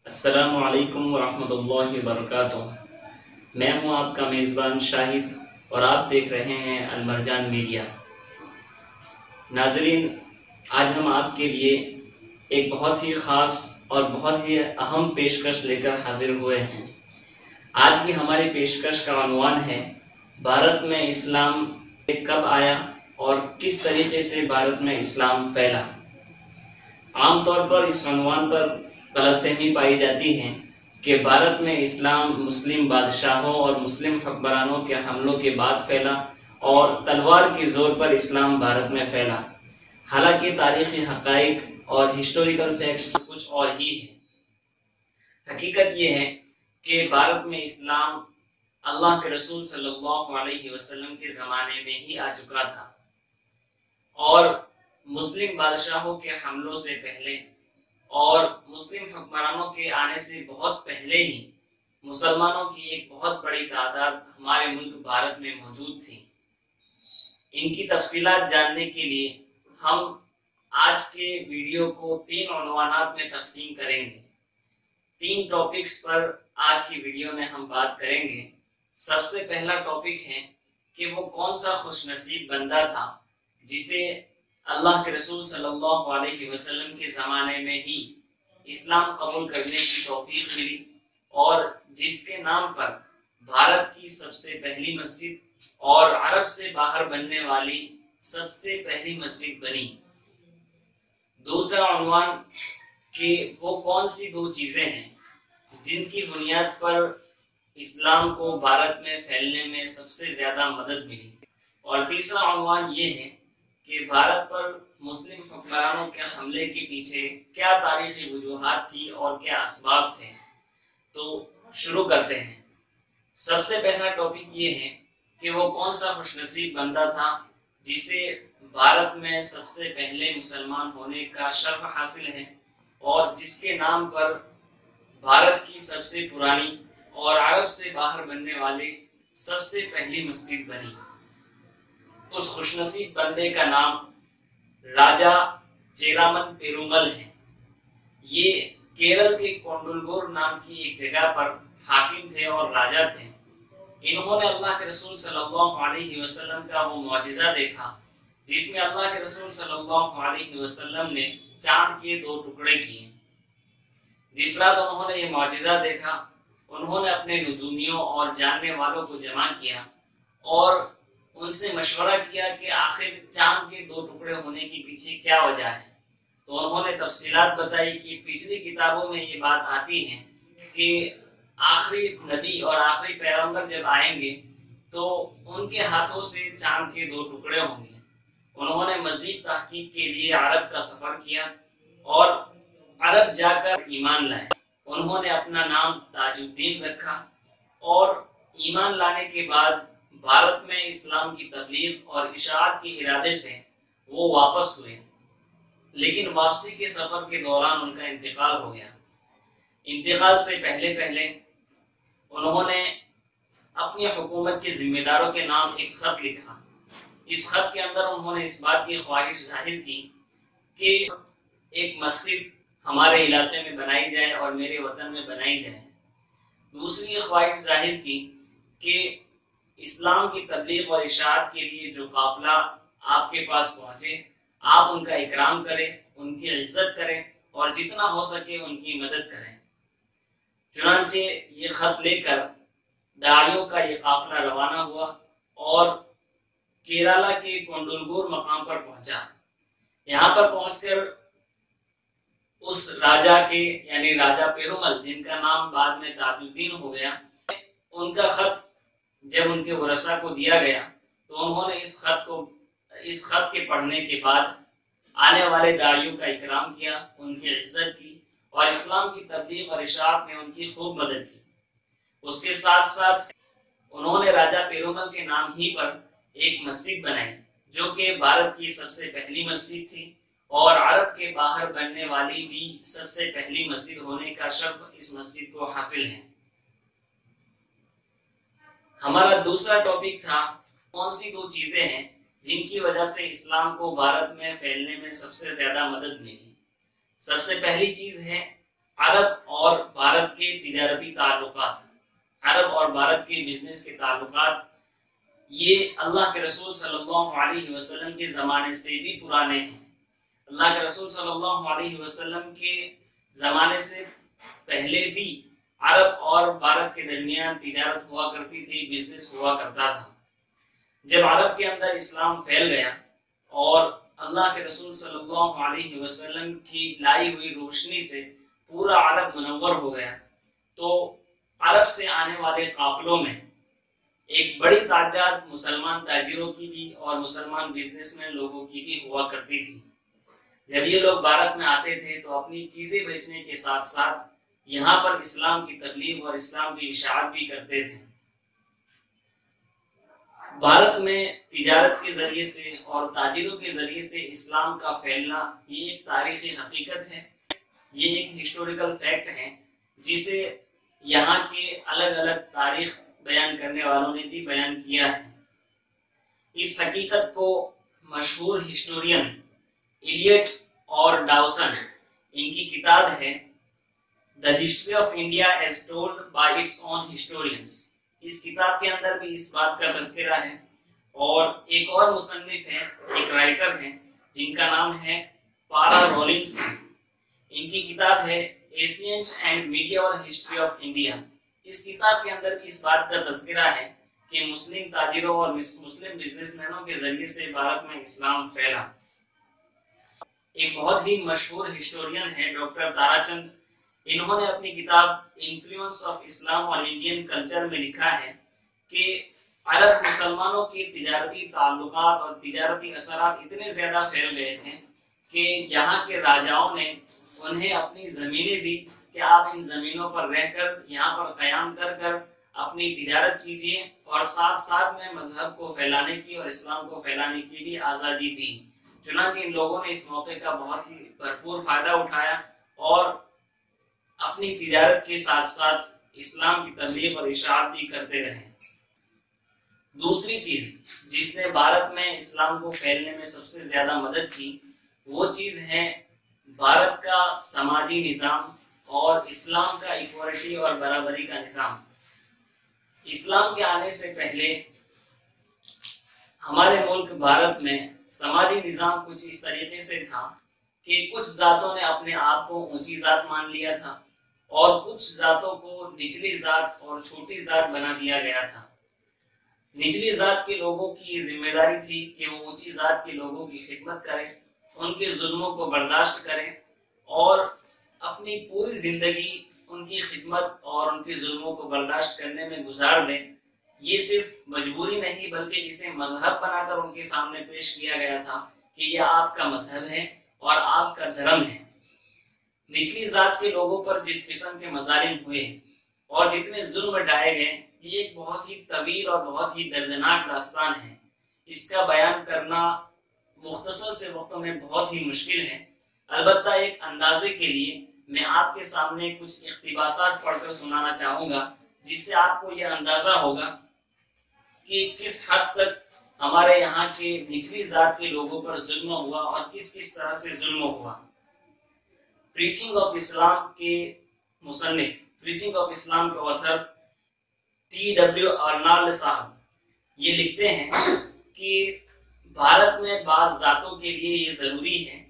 السلام علیکم ورحمۃ اللہ وبرکاتہ۔ میں ہوں آپ کا میزبان شاہد اور آپ دیکھ رہے ہیں المرجان میڈیا۔ ناظرین، آج ہم آپ کے لیے ایک بہت ہی خاص اور بہت ہی اہم پیشکش لے کر حاضر ہوئے ہیں۔ آج کی ہماری پیشکش کا عنوان ہے بھارت میں اسلام کب آیا اور کس طریقے سے بھارت میں اسلام پھیلا۔ عام طور پر اس عنوان پر غلط فہمی پائی جاتی ہے کہ بھارت میں اسلام مسلم بادشاہوں اور مسلم حکمرانوں کے حملوں کے بعد پھیلا اور تلوار کے زور پر اسلام بھارت میں پھیلا، حالانکہ تاریخی حقائق اور ہسٹوریکل فیکٹس کچھ اور ہی ہے۔ حقیقت یہ ہے کہ بھارت میں اسلام اللہ کے رسول صلی اللہ علیہ وسلم کے زمانے میں ہی آ چکا تھا، اور مسلم بادشاہوں کے حملوں سے پہلے اور مسلم حکمرانوں کے آنے سے بہت پہلے ہی مسلمانوں کی ایک بہت بڑی تعداد ہمارے ملک بھارت میں موجود تھی۔ ان کی تفصیلات جاننے کے لیے ہم آج کے ویڈیو کو 3 عنوانات میں تقسیم کریں گے۔ 3 ٹاپکس پر آج کی ویڈیو میں ہم بات کریں گے۔ سب سے پہلا ٹاپک ہے کہ وہ کون سا خوش نصیب بندہ تھا جسے اللہ کے رسول صلی اللہ علیہ وسلم کے زمانے میں ہی اسلام قبول کرنے کی توفیق ملی اور جس کے نام پر بھارت کی سب سے پہلی مسجد اور عرب سے باہر بننے والی سب سے پہلی مسجد بنی۔ دوسرا عنوان کہ وہ کون سی 2 چیزیں ہیں جن کی بنیاد پر اسلام کو بھارت میں پھیلنے میں سب سے زیادہ مدد ملی، اور تیسرا عنوان یہ ہے کہ بھارت پر مسلم حکمرانوں کے حملے کے پیچھے کیا تاریخی وجوہات تھی اور کیا اسباب تھے۔ تو شروع کرتے ہیں۔ سب سے پہلا ٹاپک یہ ہے کہ وہ کون سا خوش نصیب بندہ تھا جسے بھارت میں سب سے پہلے مسلمان ہونے کا شرف حاصل ہے اور جس کے نام پر بھارت کی سب سے پرانی اور عرب سے باہر بننے والے سب سے پہلی مسجد بنی۔ اس خوش نصیب بندے کا نام راجا چیرامن پیرومل ہے۔ یہ کیرل کے کونڈلگور نام کی ایک جگہ پر حاکم تھے اور راجا تھے۔ انہوں نے اللہ کے رسول صلی اللہ علیہ وسلم کا وہ معجزہ دیکھا جس میں اللہ کے رسول صلی اللہ علیہ وسلم نے چاند کے 2 ٹکڑے کیے۔ جس رات انہوں نے یہ معجزہ دیکھا، انہوں نے اپنے نجومیوں اور جاننے والوں کو جمع کیا اور ان سے مشورہ کیا کہ آخر چاند کے 2 ٹکڑے ہونے کے پیچھے کیا وجہ ہے۔ تو انہوں نے تفصیلات بتائی کہ پچھلی کتابوں میں یہ بات آتی ہے کہ آخری نبی اور آخری پیغمبر جب آئیں گے تو ان کے ہاتھوں سے چاند کے 2 ٹکڑے ہوں گے۔ انہوں نے مزید تحقیق کے لیے عرب کا سفر کیا اور عرب جا کر ایمان لائے۔ انہوں نے اپنا نام تاج الدین رکھا اور ایمان لانے کے بعد بھارت میں اسلام کی تبلیغ اور اشاعت کے ارادے سے وہ واپس ہوئے، لیکن واپسی کے سفر کے دوران ان کا انتقال ہو گیا۔ انتقال سے پہلے انہوں نے اپنی حکومت کے ذمہ داروں کے نام ایک خط لکھا۔ اس خط کے اندر انہوں نے اس بات کی خواہش ظاہر کی کہ ایک مسجد ہمارے علاقے میں بنائی جائے اور میرے وطن میں بنائی جائے۔ دوسری خواہش ظاہر کی کہ اسلام کی تبلیغ اور اشاعت کے لیے جو قافلہ آپ کے پاس پہنچے، آپ ان کا اکرام کریں، ان کی عزت کریں اور جتنا ہو سکے ان کی مدد کریں۔ چنانچہ یہ خط لے کر داعیوں کا یہ قافلہ روانہ ہوا اور کیرالہ کے کونڈلگور مقام پر پہنچا۔ یہاں پر پہنچ کر اس راجا کے یعنی راجا پیرومل، جن کا نام بعد میں تاج الدین ہو گیا، ان کا خط جب ان کے ورثاء کو دیا گیا تو انہوں نے اس خط کے پڑھنے کے بعد آنے والے داعیوں کا اکرام کیا، ان کی عزت کی اور اسلام کی تبلیغ اور اشاعت میں ان کی خوب مدد کی۔ اس کے ساتھ ساتھ انہوں نے راجا پیرومل کے نام ہی پر ایک مسجد بنائی جو کہ بھارت کی سب سے پہلی مسجد تھی اور عرب کے باہر بننے والی بھی سب سے پہلی مسجد ہونے کا شرف اس مسجد کو حاصل ہے۔ ہمارا دوسرا ٹاپک تھا کون سی 2 چیزیں ہیں جن کی وجہ سے اسلام کو بھارت میں پھیلنے میں سب سے زیادہ مدد ملی۔ سب سے پہلی چیز ہے عرب اور کے تجارتی تعلقات، عرب اور بھارت کے بزنس کے تعلقات، یہ اللہ کے رسول صلی اللہ علیہ وسلم کے زمانے سے بھی پرانے ہیں۔ اللہ کے رسول صلی اللہ علیہ وسلم کے زمانے سے پہلے بھی عرب اور بھارت کے درمیان تجارت ہوا کرتی تھی، بزنس ہوا کرتا تھا۔ جب عرب کے اندر اسلام پھیل گیا اور اللہ کے رسول صلی اللہ علیہ وسلم کی لائی ہوئی روشنی سے پورا عرب منور ہو گیا، تو عرب سے آنے والے قافلوں میں ایک بڑی تعداد مسلمان تاجروں کی بھی اور مسلمان بزنس مین لوگوں کی بھی ہوا کرتی تھی۔ جب یہ لوگ بھارت میں آتے تھے تو اپنی چیزیں بیچنے کے ساتھ ساتھ یہاں پر اسلام کی تبلیغ اور اسلام کی اشاعت بھی کرتے تھے۔ بھارت میں تجارت کے ذریعے سے اور تاجروں کے ذریعے سے اسلام کا پھیلنا یہ ایک تاریخی حقیقت ہے، یہ ایک ہسٹوریکل فیکٹ ہے جسے یہاں کے الگ الگ تاریخ بیان کرنے والوں نے بھی بیان کیا ہے۔ اس حقیقت کو مشہور ہسٹورین ایلیٹ اور ڈاوسن، ان کی کتاب ہے The History of India as Told by Its Own Historians، اس کتاب کے اندر بھی اس بات کا تذکرہ ہے۔ اور ایک اور مصنف ہے، ایک رائٹر ہیں جن کا نام ہے پارا رولنگسن، ان کی کتاب ہے Ancient and Medieval History of India۔ اس کتاب کے اندر بھی اس بات کا تذکرہ ہے کہ مسلم تاجروں اور مسلم بزنس مینوں کے ذریعے سے بھارت میں اسلام پھیلا۔ ایک بہت ہی مشہور ہسٹورین ہے ڈاکٹر تارا چند، انہوں نے اپنی کتاب انفلوئنس آف اسلام اور انڈین کلچر میں لکھا ہے کہ عرب مسلمانوں کے تجارتی تعلقات اور تجارتی اثرات اتنے زیادہ پھیل گئے تھے کہ یہاں کے راجاؤں نے انہیں اپنی زمینیں دی کہ آپ ان زمینوں پر رہ کر یہاں پر قیام کر اپنی تجارت کیجیے، اور ساتھ ساتھ میں مذہب کو پھیلانے کی اور اسلام کو پھیلانے کی بھی آزادی دی۔ چنانچہ ان لوگوں نے اس موقع کا بہت ہی بھرپور فائدہ اٹھایا اور اپنی تجارت کے ساتھ ساتھ اسلام کی تبلیغ اور اشاعت بھی کرتے رہے۔ دوسری چیز جس نے بھارت میں اسلام کو پھیلنے میں سب سے زیادہ مدد کی، وہ چیز ہے بھارت کا سماجی نظام اور اسلام کا ایکوالٹی اور برابری کا نظام۔ اسلام کے آنے سے پہلے ہمارے ملک بھارت میں سماجی نظام کچھ اس طریقے سے تھا کہ کچھ ذاتوں نے اپنے آپ کو اونچی ذات مان لیا تھا اور کچھ ذاتوں کو نچلی ذات اور چھوٹی ذات بنا دیا گیا تھا۔ نچلی ذات کے لوگوں کی یہ ذمہ داری تھی کہ وہ اونچی ذات کے لوگوں کی خدمت کریں، ان کے ظلموں کو برداشت کریں اور اپنی پوری زندگی ان کی خدمت اور ان کے ظلموں کو برداشت کرنے میں گزار دیں۔ یہ صرف مجبوری نہیں بلکہ اسے مذہب بنا کر ان کے سامنے پیش کیا گیا تھا کہ یہ آپ کا مذہب ہے اور آپ کا دھرم ہے۔ نچلی ذات کے لوگوں پر جس قسم کے مظالم ہوئے اور جتنے ظلم ڈھائے گئے، یہ ایک بہت ہی طویل اور بہت ہی دردناک داستان ہے۔ اس کا بیان کرنا مختصر سے وقتوں میں بہت ہی مشکل ہے۔ البتہ ایک اندازے کے لیے میں آپ کے سامنے کچھ اقتباسات پڑھ کر سنانا چاہوں گا، جس سے آپ کو یہ اندازہ ہوگا کہ کس حد تک ہمارے یہاں کے نچلی ذات کے لوگوں پر ظلم ہوا اور کس طرح سے ظلم ہوا۔ پریچنگ آف اسلام کے مصنف، پریچنگ آف اسلام کے آتھر T.W. ارنالڈ صاحب یہ لکھتے ہیں کہ بھارت میں بعض ذاتوں کے لیے یہ ضروری ہے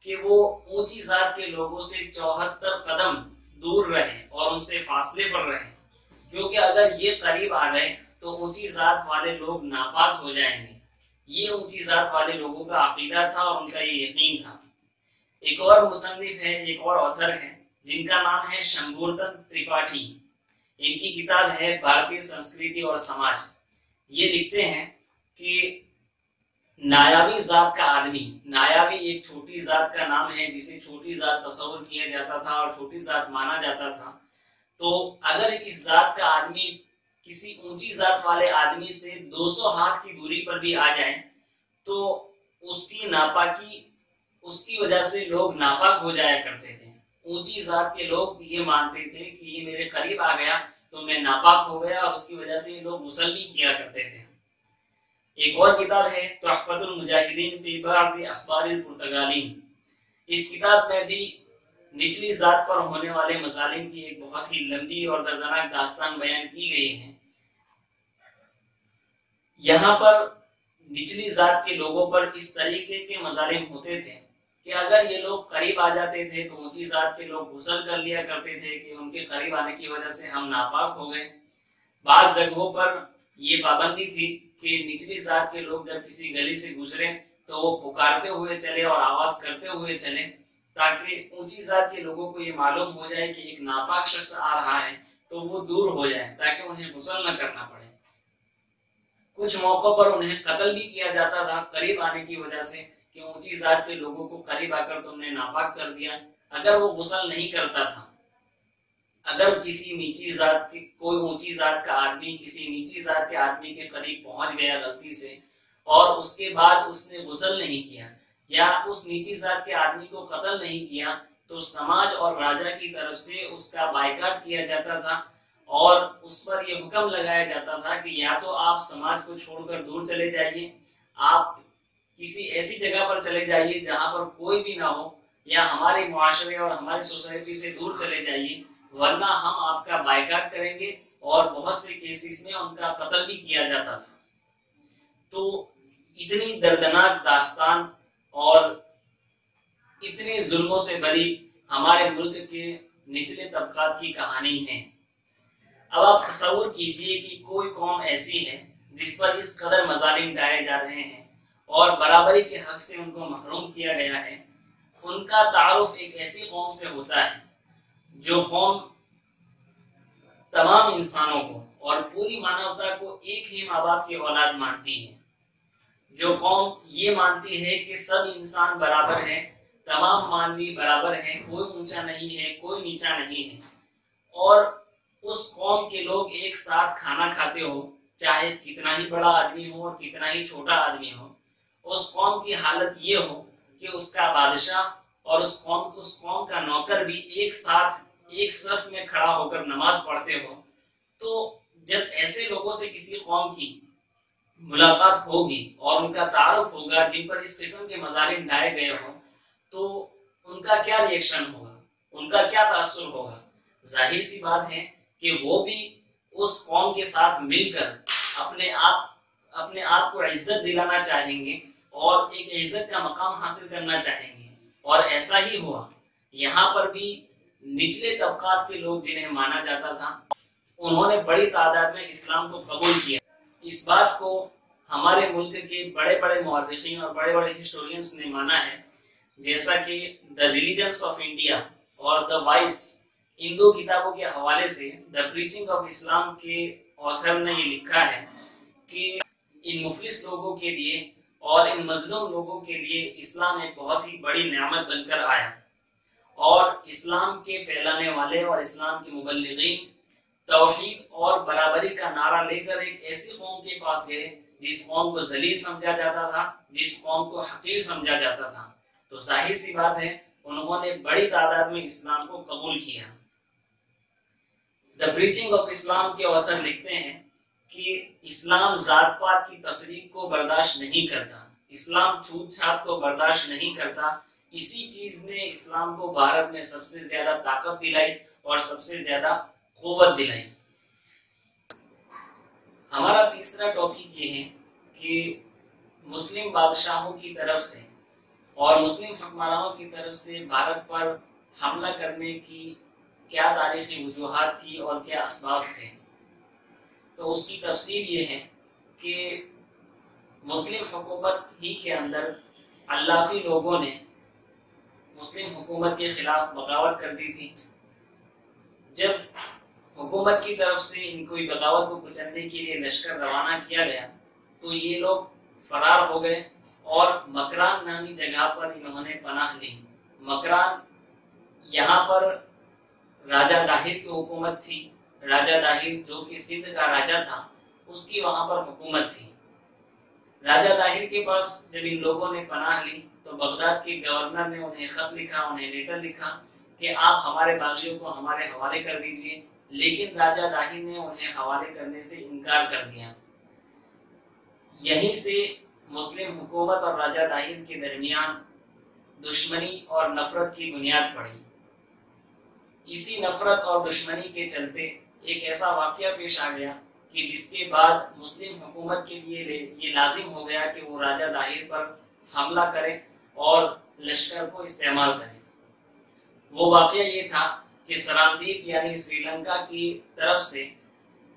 کہ وہ اونچی ذات کے لوگوں سے 74 قدم دور رہیں اور ان سے فاصلے پر رہیں، کیونکہ اگر یہ قریب آ گئے تو اونچی ذات والے لوگ ناپاک ہو جائیں گے۔ یہ اونچی ذات والے لوگوں کا عقیدہ تھا اور ان کا یہ یقین تھا۔ ایک اور مصنف ہے، ایک اور آتھر ہے جن کا نام ہے شمبھورتن ترپاٹھی، ان کی کتاب ہے بھارتی سنسکرتی اور سماج۔ یہ لکھتے ہیں کہ نایابی ذات کا آدمی، نایابی ایک چھوٹی ذات کا نام ہے جسے چھوٹی ذات تصور کیا جاتا تھا اور چھوٹی ذات مانا جاتا تھا، تو اگر اس ذات کا آدمی کسی اونچی ذات والے آدمی سے 200 ہاتھ کی دوری پر بھی آ جائیں تو اس کی ناپاکی، اس کی وجہ سے لوگ ناپاک ہو جایا کرتے تھے۔ اونچی ذات کے لوگ یہ مانتے تھے کہ یہ میرے قریب آ گیا تو میں ناپاک ہو گیا، اور اس کی وجہ سے یہ لوگ غسل بھی کیا کرتے تھے۔ ایک اور کتاب ہے تحفۃ المجاہدین فی بعض اخبار الپرتگالین۔ اس کتاب میں بھی نچلی ذات پر ہونے والے مظالم کی ایک بہت ہی لمبی اور دردناک داستان بیان کی گئی ہے۔ یہاں پر نچلی ذات کے لوگوں پر اس طریقے کے مظالم ہوتے تھے کہ اگر یہ لوگ قریب آ جاتے تھے تو اونچی ذات کے لوگ غسل کر لیا کرتے تھے کہ ان کے قریب آنے کی وجہ سے ہم ناپاک ہو گئے۔ بعض جگہوں پر یہ پابندی تھی کہ نچلی ذات کے لوگ جب کسی گلی سے گزرے تو وہ پکارتے ہوئے چلے اور آواز کرتے ہوئے چلے، تاکہ اونچی ذات کے لوگوں کو یہ معلوم ہو جائے کہ ایک ناپاک شخص آ رہا ہے تو وہ دور ہو جائے تاکہ انہیں غسل نہ کرنا پڑے۔ کچھ موقعوں پر انہیں قتل بھی کیا جاتا تھا قریب آنے کی وجہ سے کہ اونچی ذات کے لوگوں کو قریب آ کر تم نے ناپاک کر دیا۔ اگر وہ غسل نہیں کرتا تھا، اگر کسی نیچی ذات کی کوئی اونچی ذات کا آدمی کسی نیچی ذات کے آدمی کے قریب پہنچ گیا غلطی سے اور اس کے بعد اس نے غسل نہیں کیا یا اس نیچی ذات کے آدمی کو قتل نہیں کیا تو سماج اور راجا کی طرف سے اس کا بائیکاٹ کیا جاتا تھا اور اس پر یہ حکم لگایا جاتا تھا کہ یا تو آپ سماج کو چھوڑ کر دور چلے جائیے، آپ کسی ایسی جگہ پر چلے جائیے جہاں پر کوئی بھی نہ ہو، یا ہمارے معاشرے اور ہماری سوسائٹی سے دور چلے جائیے، ورنہ ہم آپ کا بائیکاٹ کریں گے۔ اور بہت سے کیسز میں ان کا قتل بھی کیا جاتا تھا۔ تو اتنی دردناک داستان اور اتنے ظلموں سے بھری ہمارے ملک کے نچلے طبقات کی کہانی ہے۔ اب آپ تصور کیجئے کہ کوئی قوم ایسی ہے جس پر اس قدر مظالم ڈھائے جا رہے ہیں اور برابری کے حق سے ان کو محروم کیا گیا ہے۔ ان کا تعارف ایک ایسی قوم سے ہوتا ہے جو قوم تمام انسانوں کو اور پوری مانوتا کو ایک ہی ماں باپ کی اولاد مانتی ہے، جو قوم یہ مانتی ہے کہ سب انسان برابر ہیں، تمام مانوی برابر ہیں، کوئی اونچا نہیں ہے، کوئی نیچا نہیں ہے، اور اس قوم کے لوگ ایک ساتھ کھانا کھاتے ہو، چاہے کتنا ہی بڑا آدمی ہو اور کتنا ہی چھوٹا آدمی ہو۔ اس قوم کی حالت یہ ہو کہ اس کا بادشاہ اور اس قوم کا نوکر بھی ایک ساتھ ایک صف میں کھڑا ہو کر نماز پڑھتے ہو۔ تو جب ایسے لوگوں سے کسی قوم کی ملاقات ہوگی اور ان کا تعارف ہوگا جن پر اس قسم کے مظالم ڈھائے گئے ہوں، تو ان کا کیا ری ایکشن ہوگا، ان کا کیا تاثر ہوگا؟ ظاہر سی بات ہے کہ وہ بھی اس قوم کے ساتھ مل کر اپنے آپ کو عزت دلانا چاہیں گے اور ایک عزت کا مقام حاصل کرنا چاہیں گے، اور ایسا ہی ہوا۔ یہاں پر بھی نچلے طبقات کے لوگ جنہیں مانا جاتا تھا، انہوں نے بڑی تعداد میں اسلام کو قبول کیا۔ اس بات کو ہمارے ملک کے بڑے بڑے مورخین اور بڑے بڑے ہسٹورینز نے مانا ہے، جیسا کہ دا ریلیجنس آف انڈیا اور دا وائس، ان دو کتابوں کے حوالے سے دا پریچنگ آف اسلام کے آتھر نے یہ لکھا ہے کہ ان مفلس لوگوں کے لیے اور ان مظلوم لوگوں کے لیے اسلام ایک بہت ہی بڑی نعمت بن کر آیا، اور اسلام کے پھیلانے والے اور اسلام کے مبلغین توحید اور برابری کا نعرہ لے کر ایک ایسی قوم کے پاس گئے جس قوم کو ذلیل سمجھا جاتا تھا، جس قوم کو حقیر سمجھا جاتا تھا۔ تو ظاہر سی بات ہے انہوں نے بڑی تعداد میں اسلام کو قبول کیا۔ دا پریچنگ آف اسلام کے آتھر لکھتے ہیں کہ اسلام ذات پات کی تفریق کو برداشت نہیں کرتا، اسلام چھوت چھات کو برداشت نہیں کرتا۔ اسی چیز نے اسلام کو بھارت میں سب سے زیادہ طاقت دلائی اور سب سے زیادہ قوت دلائی۔ ہمارا تیسرا ٹاپک یہ ہے کہ مسلم بادشاہوں کی طرف سے اور مسلم حکمرانوں کی طرف سے بھارت پر حملہ کرنے کی کیا تاریخی وجوہات تھی اور کیا اسباب تھے۔ تو اس کی تفصیل یہ ہے کہ مسلم حکومت ہی کے اندر اللافی لوگوں نے مسلم حکومت کے خلاف بغاوت کر دی تھی۔ جب حکومت کی طرف سے ان کوئی بغاوت کو کچلنے کے لیے لشکر روانہ کیا گیا تو یہ لوگ فرار ہو گئے اور مکران نامی جگہ پر انہوں نے پناہ لی۔ مکران، یہاں پر راجہ داہر کی حکومت تھی۔ راجہ داہر جو کہ سندھ کا راجہ تھا، اس کی وہاں پر حکومت تھی۔ راجہ داہر کے پاس جب ان لوگوں نے پناہ لی تو بغداد کے گورنر نے انہیں خط لکھا، انہیں لیٹر لکھا کہ آپ ہمارے باغیوں کو ہمارے حوالے کر دیجئے، لیکن راجہ داہر نے انہیں حوالے کرنے سے انکار کر دیا۔ یہیں سے مسلم حکومت اور راجہ داہر کے درمیان دشمنی اور نفرت کی بنیاد پڑی۔ اسی نفرت اور دشمنی کے چلتے ایک ایسا واقعہ پیش آ گیا کہ جس کے بعد مسلم حکومت کے لیے یہ لازم ہو گیا کہ وہ راجہ داہر پر حملہ کرے اور لشکر کو استعمال کرے۔ وہ واقعہ یہ تھا کہ سراندیپ یعنی سری لنکا کی طرف سے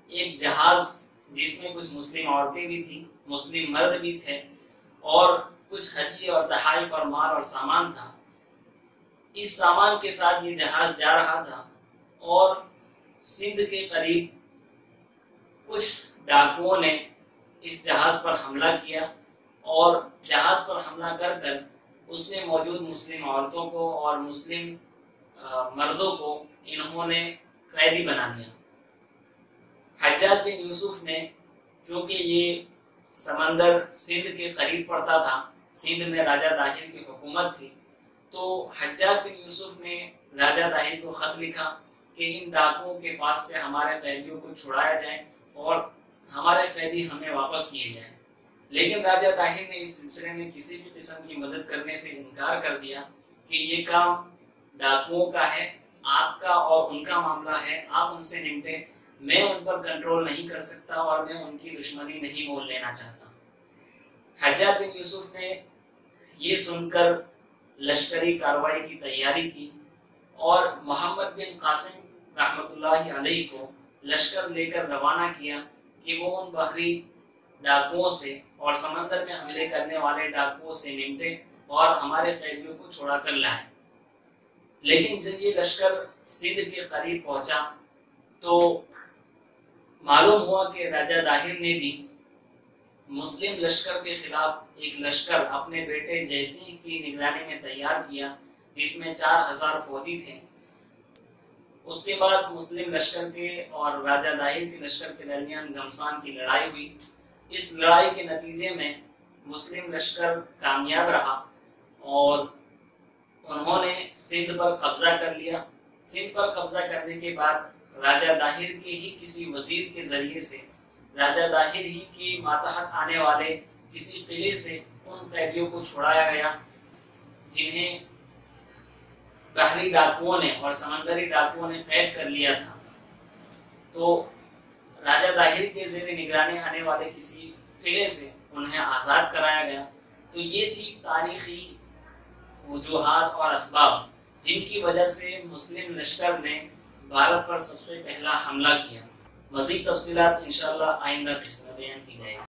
ایک جہاز جس میں کچھ مسلم عورتیں بھی تھیں، مسلم مرد بھی تھے اور کچھ ہدیے اور تحائف اور مال اور سامان تھا۔ اس سامان کے ساتھ یہ جہاز جا رہا تھا اور سندھ کے قریب کچھ ڈاکوؤں نے اس جہاز پر حملہ کیا اور جہاز پر حملہ کر کر اس میں موجود مسلم عورتوں کو اور مسلم مردوں کو انہوں نے قیدی بنا لیا۔ حجاج بن یوسف نے، چونکہ یہ سمندر سندھ کے قریب پڑتا تھا، سندھ میں راجہ داہر کی حکومت تھی، تو حجاج بن یوسف نے راجہ داہر کو خط لکھا کہ ان ڈاکوؤں کے پاس سے ہمارے قیدیوں کو چھڑایا جائے اور ہمارے قیدی ہمیں واپس کیے جائیں۔ لیکن راجہ داہر نے اس سلسلے میں کسی بھی قسم کی مدد کرنے سے انکار کر دیا کہ یہ کام ڈاکوؤں کا ہے، آپ کا اور ان کا معاملہ ہے، آپ ان سے نمٹیں، میں ان پر کنٹرول نہیں کر سکتا اور میں ان کی دشمنی نہیں مول لینا چاہتا۔ حجاج بن یوسف نے یہ سن کر لشکری کارروائی کی تیاری کی اور محمد بن قاسم رحمۃ اللہ علیہ کو لشکر لے کر روانہ کیا کہ وہ ان بحری ڈاکوؤں سے اور سمندر میں حملے کرنے والے ڈاکوؤں سے نمٹے اور ہمارے قیدیوں کو چھڑا کر لائیں۔ لیکن جب یہ لشکر سندھ کے قریب پہنچا تو معلوم ہوا کہ راجہ داہر نے بھی مسلم لشکر کے خلاف ایک لشکر اپنے بیٹے جے سنگھ کی نگرانی میں تیار کیا جس میں 4000 فوجی تھے۔ اس کے بعد مسلم لشکر کے اور راجہ داہر کے لشکر کے درمیان گھمسان کی لڑائی ہوئی۔ اس لڑائی کے نتیجے میں مسلم لشکر کامیاب رہا اور انہوں نے سندھ پر قبضہ کر لیا۔ سندھ پر قبضہ کرنے کے بعد راجہ داہر کے ہی کسی وزیر کے ذریعے سے راجہ داہر ہی کی ماتحت آنے والے کسی قلعے سے ان قیدیوں کو چھڑایا گیا جنہیں بحری ڈاکوؤں نے اور سمندری ڈاکوؤں نے قید کر لیا تھا۔ تو راجہ داہر کے زیر نگرانی آنے والے کسی قلعے سے انہیں آزاد کرایا گیا۔ تو یہ تھی تاریخی وجوہات اور اسباب جن کی وجہ سے مسلم لشکر نے بھارت پر سب سے پہلا حملہ کیا۔ مزید تفصیلات انشاءاللہ آئندہ قسط میں بیان کی جائے گی۔